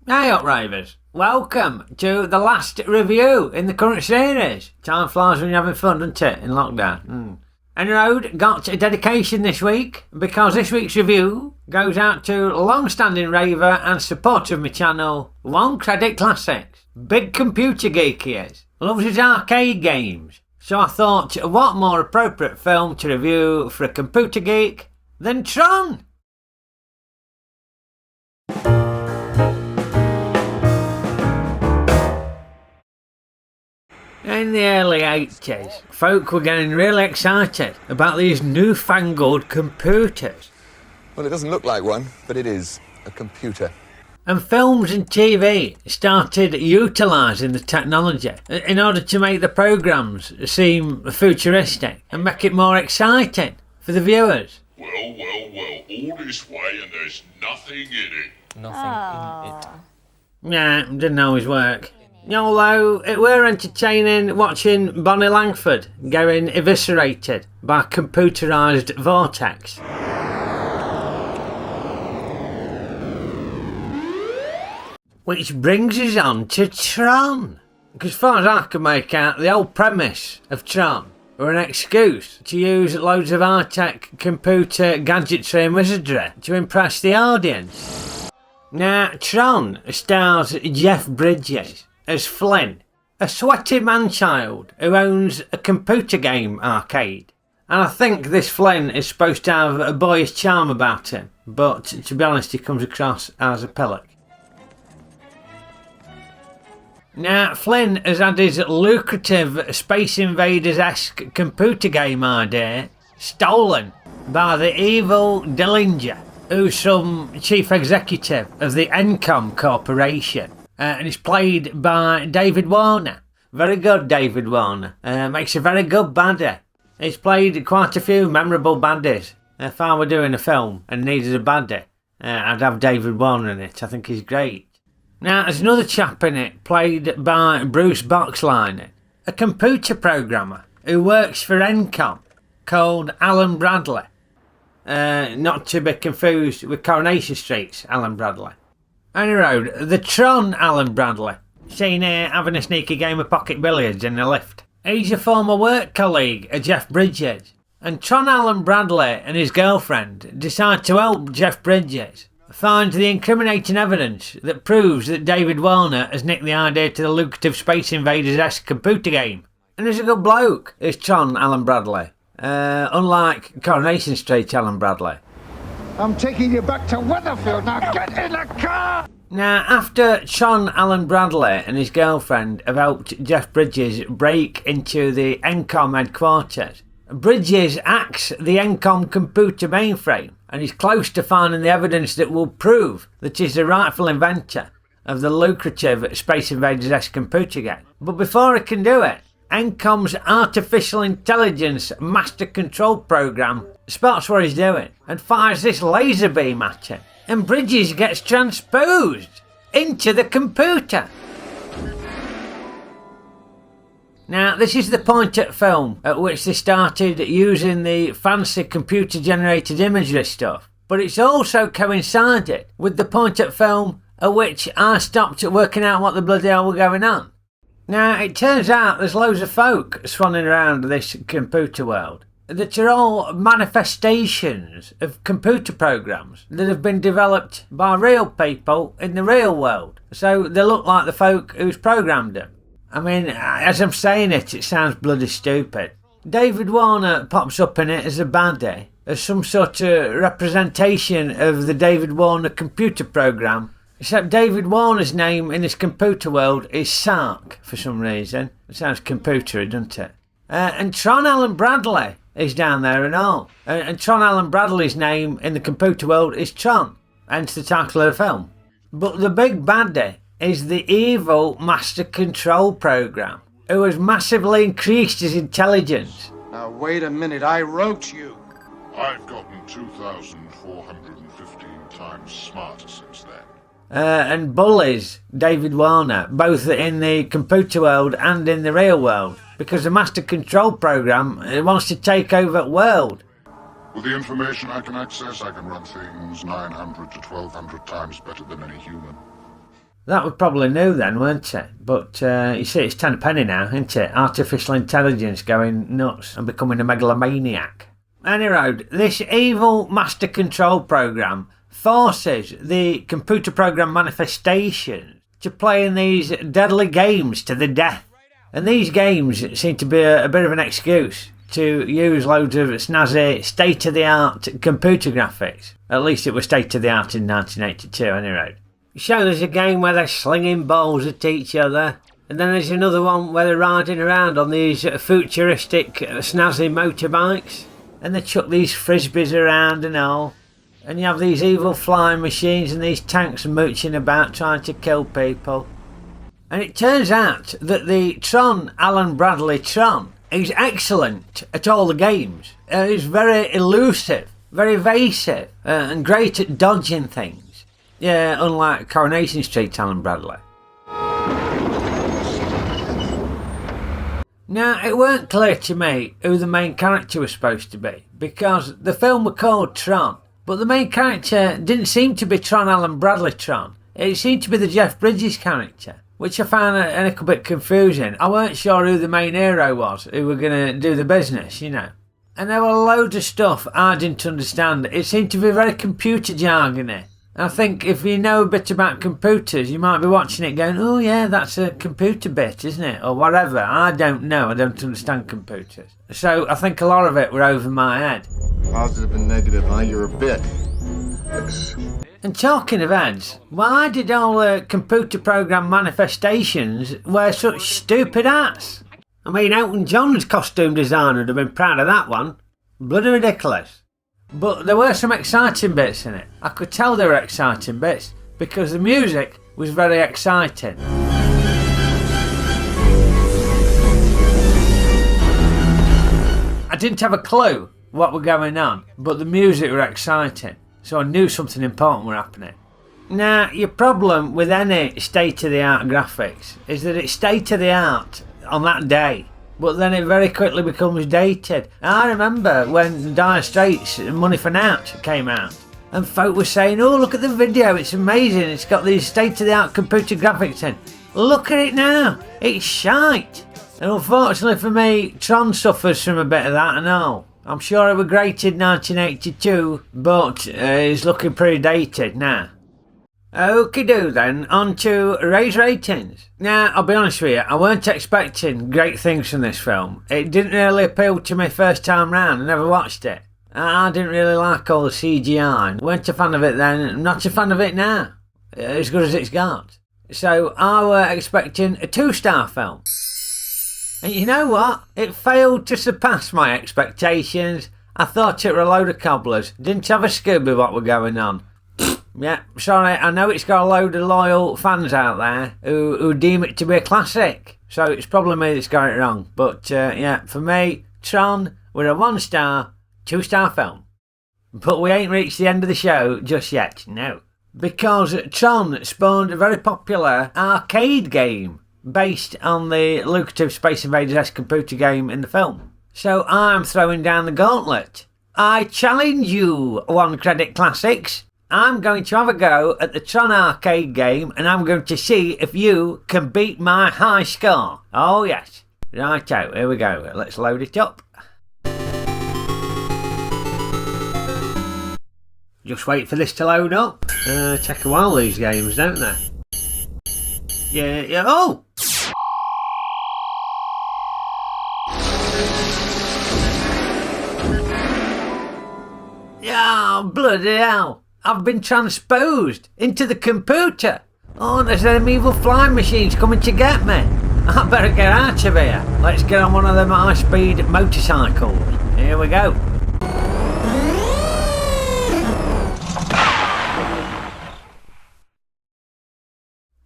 Hey up, Rayvers. Welcome to the last review in the current series. Time flies when you're having fun, doesn't it, in lockdown? And Road got a dedication this week because this week's review goes out to long-standing raver and supporter of my channel, One Credit Classics. Big computer geek he is. Loves his arcade games. So I thought, what more appropriate film to review for a computer geek than Tron? In the early 80s, folk were getting really excited about these newfangled computers. Well, it doesn't look like one, but it is a computer. And films and TV started utilising the technology in order to make the programmes seem futuristic and make it more exciting for the viewers. Well, all this way and there's nothing in it. Nothing in it. Nah, didn't always work. Although it were entertaining watching Bonnie Langford getting eviscerated by a computerised vortex. Which brings us on to Tron. Because as far as I can make out, the whole premise of Tron were an excuse to use loads of high-tech computer gadgetry and wizardry to impress the audience. Now, Tron stars Jeff Bridges as Flynn, a sweaty man-child who owns a computer game arcade. And I think this Flynn is supposed to have a boyish charm about him, but to be honest he comes across as a pillock. Now, Flynn has had his lucrative Space Invaders-esque computer game idea stolen by the evil Dillinger, who's some chief executive of the Encom Corporation. And it's played by David Warner. Very good, David Warner. Makes a very good baddie. He's played quite a few memorable baddies. If I were doing a film and needed a baddie, I'd have David Warner in it. I think he's great. Now, there's another chap in it, played by Bruce Boxleitner, a computer programmer who works for Encom, called Alan Bradley. Not to be confused with Coronation Street's Alan Bradley. Anyway, the Tron Alan Bradley, seen here having a sneaky game of pocket billiards in the lift. He's a former work colleague of Jeff Bridges, and Tron Alan Bradley and his girlfriend decide to help Jeff Bridges find the incriminating evidence that proves that David Warner has nicked the idea to the lucrative Space Invaders-esque computer game. And he's a good bloke, is Tron Alan Bradley, unlike Coronation Street Alan Bradley. I'm taking you back to Weatherfield, now get in the car! Now, after Tron Alan Bradley and his girlfriend have helped Jeff Bridges break into the Encom headquarters, Bridges hacks the Encom computer mainframe and is close to finding the evidence that will prove that he's the rightful inventor of the lucrative Space Invaders-esque computer game. But before he can do it, Encom's artificial intelligence master control program spots what he's doing and fires this laser beam at him, and Bridges gets transposed into the computer. Now, this is the point at film at which they started using the fancy computer generated imagery stuff, but it's also coincided with the point at film at which I stopped working out what the bloody hell were going on. Now, it turns out there's loads of folk swanning around this computer world that are all manifestations of computer programs that have been developed by real people in the real world. So they look like the folk who's programmed them. I mean, as I'm saying it, it sounds bloody stupid. David Warner pops up in it as a baddie, as some sort of representation of the David Warner computer program. Except David Warner's name in this computer world is Sark for some reason. It sounds computery, doesn't it? And Tron Alan Bradley is down there and all. And Tron Alan Bradley's name in the computer world is Tron, hence the title of the film. But the big baddie is the evil master control program, who has massively increased his intelligence. Now wait a minute, I wrote you. I've gotten 2,415 times smarter since then. And bullies David Warner, both in the computer world and in the real world, because the master control program wants to take over the world. With the information I can access, I can run things 900 to 1,200 times better than any human. That was probably new then, weren't it? But you see, it's 10 a penny now, isn't it? Artificial intelligence going nuts and becoming a megalomaniac. Anyway, this evil master control program forces the computer program manifestation to play in these deadly games to the death. And these games seem to be a bit of an excuse to use loads of snazzy, state-of-the-art computer graphics. At least it was state-of-the-art in 1982, anyway. So there's a game where they're slinging balls at each other, and then there's another one where they're riding around on these futuristic, snazzy motorbikes, and they chuck these frisbees around and all. And you have these evil flying machines and these tanks mooching about trying to kill people. And it turns out that the Tron, Alan Bradley Tron, is excellent at all the games. He's very elusive, very evasive, and great at dodging things. Yeah, unlike Coronation Street Alan Bradley. Now, it weren't clear to me who the main character was supposed to be, because the film was called Tron, but the main character didn't seem to be Tron Alan Bradley Tron. It seemed to be the Jeff Bridges character, which I found a little bit confusing. I weren't sure who the main hero was, who were going to do the business, you know. And there were loads of stuff I didn't understand. It seemed to be very computer jargony. I think if you know a bit about computers, you might be watching it going, oh yeah, that's a computer bit, isn't it? Or whatever. I don't know. I don't understand computers. So I think a lot of it were over my head. Positive and negative, huh? You're a bit. And talking of heads, why did all the computer program manifestations wear such stupid hats? I mean, Elton John's costume designer would have been proud of that one. Bloody ridiculous. But there were some exciting bits in it. I could tell there were exciting bits because the music was very exciting. I didn't have a clue what were going on, but the music were exciting, so I knew something important were happening. Now, your problem with any state-of-the-art graphics is that it's state-of-the-art on that day, but then it very quickly becomes dated. I remember when Dire Straits' Money for Nought came out, and folk were saying, oh, look at the video, it's amazing, it's got these state-of-the-art computer graphics in. Look at it now, it's shite. And unfortunately for me, Tron suffers from a bit of that and all. I'm sure it was great in 1982, but it's looking pretty dated now. Okeydoo then, on to Ray's ratings. Now, I'll be honest with you, I weren't expecting great things from this film. It didn't really appeal to me first time round, I never watched it. I didn't really like all the CGI, weren't a fan of it then, I'm not a fan of it now. As good as it's got. So, I were expecting a 2-star film. And you know what? It failed to surpass my expectations. I thought it were a load of cobblers, didn't have a Scooby what were going on. Yeah, sorry, I know it's got a load of loyal fans out there who deem it to be a classic. So it's probably me that's got it wrong. But yeah, for me, Tron, we're a 1-star, 2-star film. But we ain't reached the end of the show just yet, no. Because Tron spawned a very popular arcade game based on the lucrative Space Invaders-esque computer game in the film. So I'm throwing down the gauntlet. I challenge you, One Credit Classics. I'm going to have a go at the Tron Arcade game and I'm going to see if you can beat my high score. Oh yes. Righto, here we go. Let's load it up. Just wait for this to load up. Take a while, these games, don't they? Yeah, oh! Yeah, bloody hell. I've been transposed into the computer. Oh, there's them evil flying machines coming to get me. I better get out of here. Let's get on one of them high-speed motorcycles. Here we go.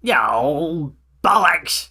Yo, bollocks.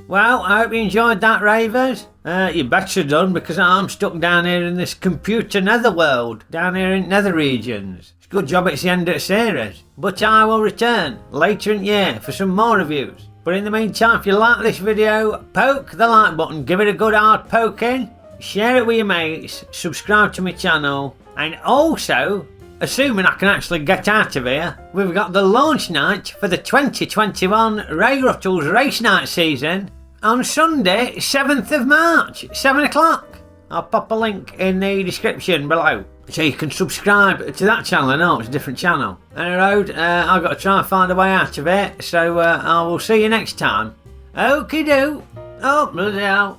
Well, I hope you enjoyed that, Rayvers. You better done, because I'm stuck down here in this computer netherworld, down here in nether regions. It's a good job it's the end of the series. But I will return later in the year for some more reviews. But in the meantime, if you like this video, poke the like button, give it a good hard poking, share it with your mates, subscribe to my channel, and also assuming I can actually get out of here, we've got the launch night for the 2021 Ray Ruttle's Race Night season on Sunday, 7th of March, 7 o'clock. I'll pop a link in the description below so you can subscribe to that channel. I know it's a different channel. On the road, I've got to try and find a way out of it, so I will see you next time. Okeydoo. Oh, bloody hell.